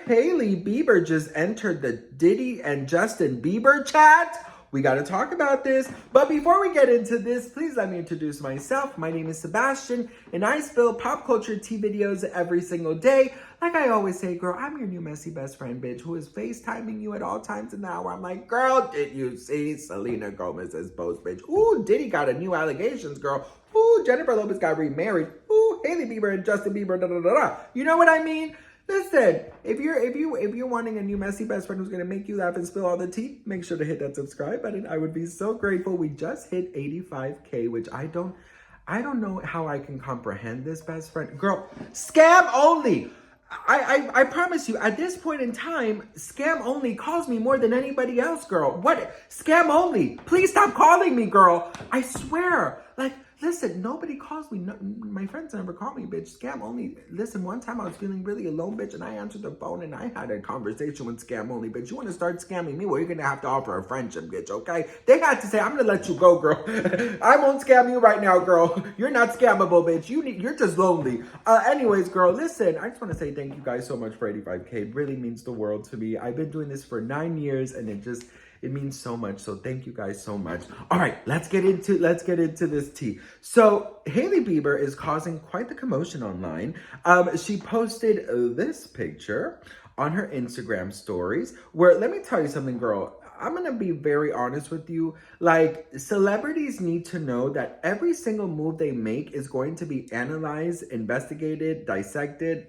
Hailey Bieber just entered the Diddy and Justin Bieber chat. We got to talk about this. But before we get into this, please let me introduce myself. My name is Sebastian, and I spill pop culture tea videos every single day. Like I always say, girl, I'm your new messy best friend, bitch, who is FaceTiming you at all times in the hour. I'm like, girl, did you see Selena Gomez's post, bitch? Ooh, Diddy got a new allegations, girl. Ooh, Jennifer Lopez got remarried. Ooh, Hailey Bieber and Justin Bieber, da da da da. You know what I mean? Listen, if you're wanting a new messy best friend who's gonna make you laugh and spill all the tea, make sure to hit that subscribe button. I would be so grateful. We just hit 85K, which I don't know how I can comprehend this, best friend. Girl, scam only. I promise you, at this point in time, scam only calls me more than anybody else, girl. What? Scam only. Please stop calling me, girl. I swear. Like, listen, nobody calls me. No, my friends never call me, bitch. Scam only. Listen, one time I was feeling really alone, bitch, and I answered the phone and I had a conversation with scam only, bitch. You want to start scamming me? Well, you're going to have to offer a friendship, bitch, okay? They got to say, I'm going to let you go, girl. I won't scam you right now, girl. You're not scammable, bitch. You're just lonely. Anyways, girl, listen, I just want to say thank you guys so much for 85K. It really means the world to me. I've been doing this for 9 years, and it means so much. So thank you guys so much. All right, let's get into this tea. So Hailey Bieber is causing quite the commotion online. She posted this picture on her Instagram stories where, let me tell you something, girl. I'm going to be very honest with you. Like, celebrities need to know that every single move they make is going to be analyzed, investigated, dissected,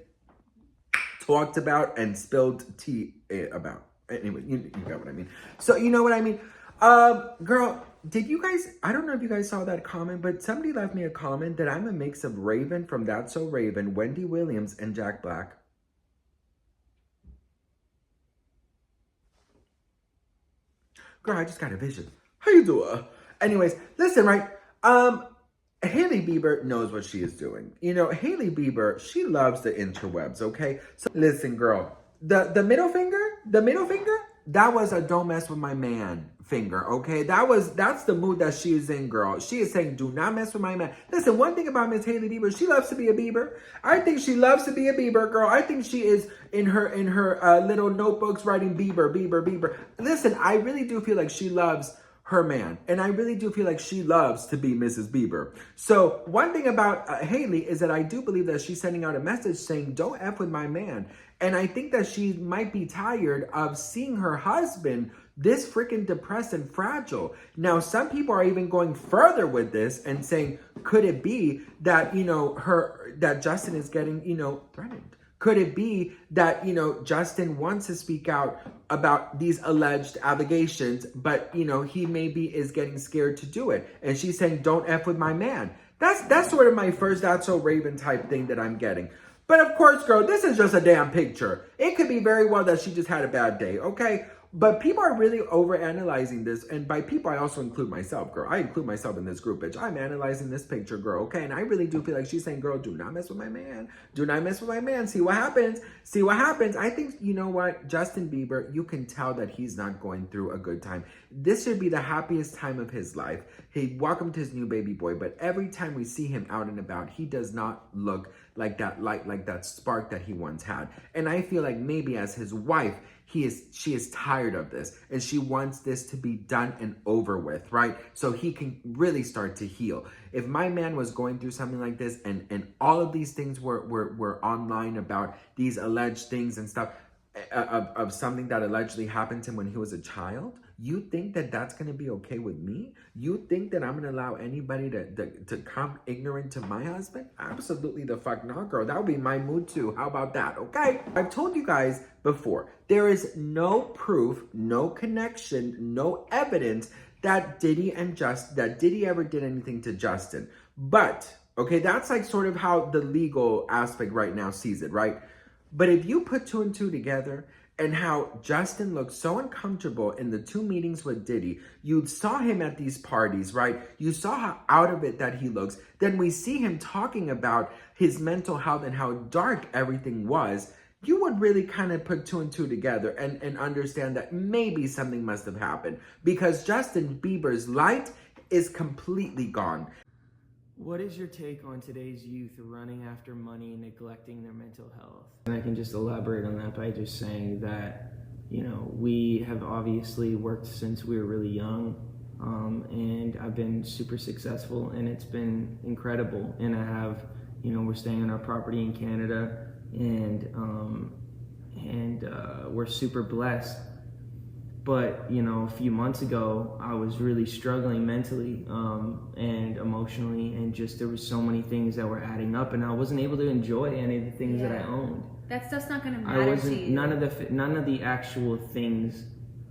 talked about, and spilled tea about. Anyway, you get what I mean. So, you know what I mean? Girl, did you guys, I don't know if you guys saw that comment, but somebody left me a comment that I'm a mix of Raven from That's So Raven, Wendy Williams, and Jack Black. Girl, I just got a vision. How you doing? Anyways, listen, right? Hailey Bieber knows what she is doing. You know, Hailey Bieber, she loves the interwebs, okay? So listen, girl, the middle finger, that was a don't mess with my man finger, okay? That's the mood that she is in, girl. She is saying, do not mess with my man. Listen, one thing about Miss Hailey Bieber, she loves to be a Bieber. I think she loves to be a Bieber, girl. I think she is in her little notebooks writing Bieber, Bieber, Bieber. Listen, I really do feel like she loves her man. And I really do feel like she loves to be Mrs. Bieber. So one thing about Hailey is that I do believe that she's sending out a message saying, don't F with my man. And I think that she might be tired of seeing her husband this freaking depressed and fragile. Now, some people are even going further with this and saying, could it be that, that Justin is getting, threatened? Could it be that, Justin wants to speak out about these alleged allegations, but, he maybe is getting scared to do it. And she's saying, don't F with my man. That's sort of my first That's So Raven type thing that I'm getting. But of course, girl, this is just a damn picture. It could be very well that she just had a bad day, okay? But people are really overanalyzing this. And by people, I also include myself, girl. I include myself in this group, bitch. I'm analyzing this picture, girl, okay? And I really do feel like she's saying, girl, do not mess with my man. Do not mess with my man. See what happens. See what happens. I think, you know what? Justin Bieber, you can tell that he's not going through a good time. This should be the happiest time of his life. He welcomed his new baby boy. But every time we see him out and about, he does not look like that light, like that spark that he once had. And I feel like maybe as his wife, she is tired of this and she wants this to be done and over with, right? So he can really start to heal. If my man was going through something like this and all of these things were online about these alleged things and stuff of something that allegedly happened to him when he was a child, you think that that's going to be okay with me? You think that I'm going to allow anybody to come ignorant to my husband? Absolutely the fuck not, girl. That would be my mood too. How about that, okay? I've told you guys before, there is no proof, no connection, no evidence that Diddy ever did anything to Justin. But, okay, that's like sort of how the legal aspect right now sees it, right? But if you put two and two together, and how Justin looked so uncomfortable in the 2 meetings with Diddy. You saw him at these parties, right? You saw how out of it that he looks. Then we see him talking about his mental health and how dark everything was. You would really kind of put 2 and 2 together and understand that maybe something must have happened. Because Justin Bieber's light is completely gone. What is your take on today's youth running after money and neglecting their mental health? And I can just elaborate on that by just saying that, you know, we have obviously worked since we were really young, and I've been super successful, and it's been incredible. And I have, you know, we're staying on our property in Canada, and we're super blessed. But, you know, a few months ago, I was really struggling mentally and emotionally, and just there was so many things that were adding up, and I wasn't able to enjoy any of the things that I owned. That stuff's not gonna matter to you. None of the actual things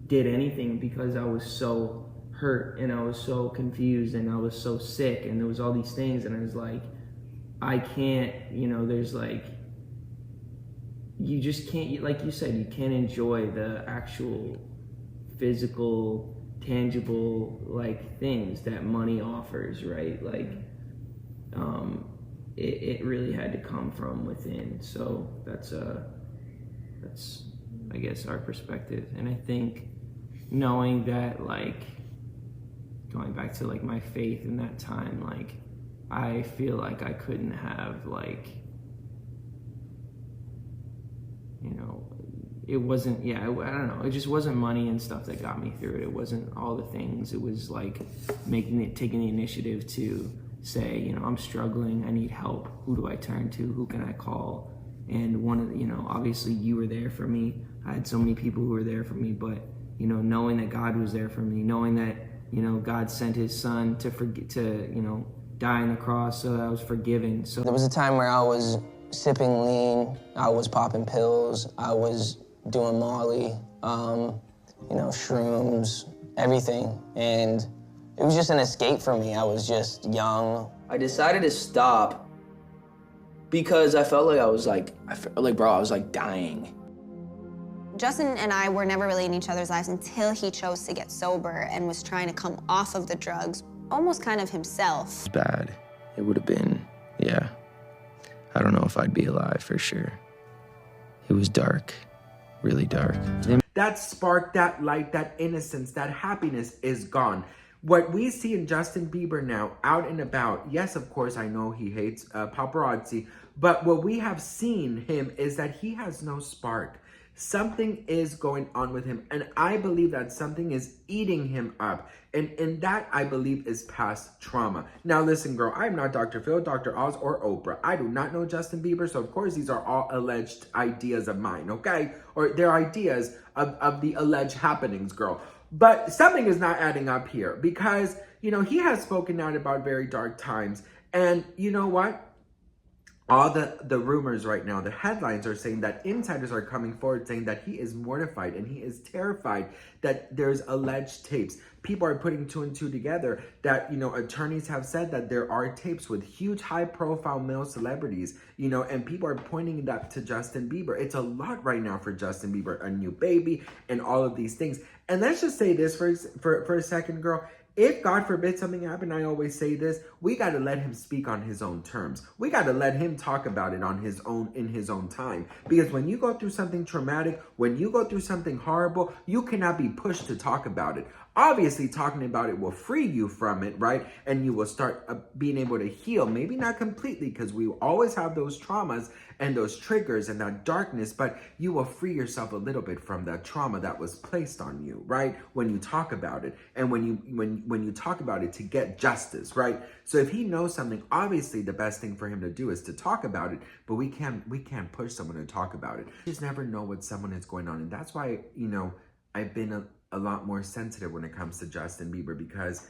did anything, because I was so hurt and I was so confused and I was so sick, and there was all these things, and I was like, I can't, you know, there's like, you just can't, like you said, you can't enjoy the actual physical, tangible, like, things that money offers, right? Like, it really had to come from within. So that's I guess our perspective. And I think knowing that, like, going back to like my faith in that time, like, I feel like I couldn't have, like, you know, it wasn't, I don't know, it just wasn't money and stuff that got me through it. It wasn't all the things. It was like taking the initiative to say, you know, I'm struggling, I need help. Who do I turn to? Who can I call? And one of the, you know, obviously you were there for me. I had so many people who were there for me, but, you know, knowing that God was there for me, knowing that, you know, God sent his son to you know, die on the cross so that I was forgiven. So there was a time where I was sipping lean, I was popping pills, I was doing Molly, you know, shrooms, everything. And it was just an escape for me. I was just young. I decided to stop because I felt like I was like, bro, I was like dying. Justin and I were never really in each other's lives until he chose to get sober and was trying to come off of the drugs, almost kind of himself. It's bad. It would have been, yeah. I don't know if I'd be alive for sure. It was dark. Really dark. That spark, that light, that innocence, that happiness is gone. What we see in Justin Bieber now, out and about, yes, of course, I know he hates paparazzi, but what we have seen him is that he has no spark. Something is going on with him, and I believe that something is eating him up, and that, I believe, is past trauma. Now, listen, girl, I'm not Dr. Phil, Dr. Oz, or Oprah. I do not know Justin Bieber, so of course, these are all alleged ideas of mine, okay? Or they're ideas of the alleged happenings, girl. But something is not adding up here, because, you know, he has spoken out about very dark times, and you know what? All the rumors right now, the headlines are saying that insiders are coming forward saying that he is mortified and he is terrified that there's alleged tapes. People are putting two and two together that, you know, attorneys have said that there are tapes with huge high profile male celebrities, you know, and people are pointing that to Justin Bieber. It's a lot right now for Justin Bieber, a new baby and all of these things. And let's just say this for a second, girl. If God forbid something happened, I always say this, we got to let him speak on his own terms. We got to let him talk about it on his own, in his own time. Because when you go through something traumatic, when you go through something horrible, you cannot be pushed to talk about it. Obviously, talking about it will free you from it, right? And you will start being able to heal. Maybe not completely, because we always have those traumas and those triggers and that darkness, but you will free yourself a little bit from that trauma that was placed on you, right? When you talk about it, and when you talk about it to get justice, right? So if he knows something, obviously the best thing for him to do is to talk about it, but we can't push someone to talk about it. You just never know what someone is going on, and that's why, you know, I've been a lot more sensitive when it comes to Justin Bieber, because,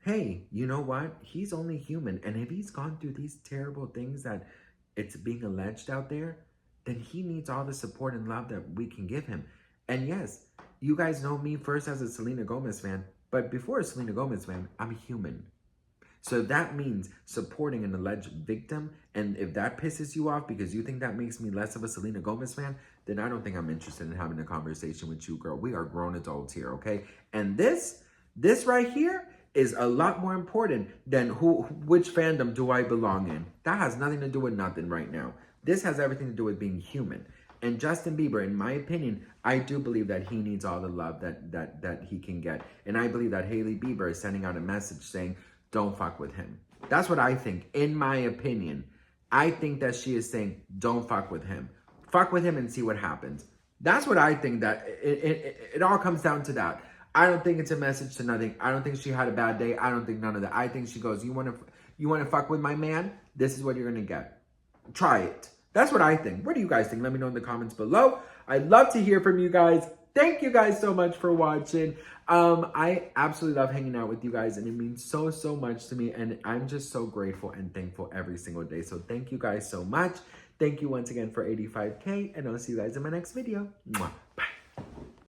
hey, you know what? He's only human, and if he's gone through these terrible things that it's being alleged out there, then he needs all the support and love that we can give him. And yes, you guys know me first as a Selena Gomez fan, but before a Selena Gomez fan, I'm a human. So that means supporting an alleged victim, and if that pisses you off because you think that makes me less of a Selena Gomez fan, then I don't think I'm interested in having a conversation with you, girl. We are grown adults here, okay? And this right here is a lot more important than which fandom do I belong in. That has nothing to do with nothing right now. This has everything to do with being human. And Justin Bieber, in my opinion, I do believe that he needs all the love that he can get. And I believe that Hailey Bieber is sending out a message saying, don't fuck with him. That's what I think, in my opinion. I think that she is saying, don't fuck with him. Fuck with him and see what happens. That's what I think, that it all comes down to that. I don't think it's a message to nothing. I don't think she had a bad day. I don't think none of that. I think she goes, you want to fuck with my man? This is what you're going to get. Try it. That's what I think. What do you guys think? Let me know in the comments below. I'd love to hear from you guys. Thank you guys so much for watching. I absolutely love hanging out with you guys, and it means so, so much to me, and I'm just so grateful and thankful every single day. So thank you guys so much. Thank you once again for 85K, and I'll see you guys in my next video. Mwah.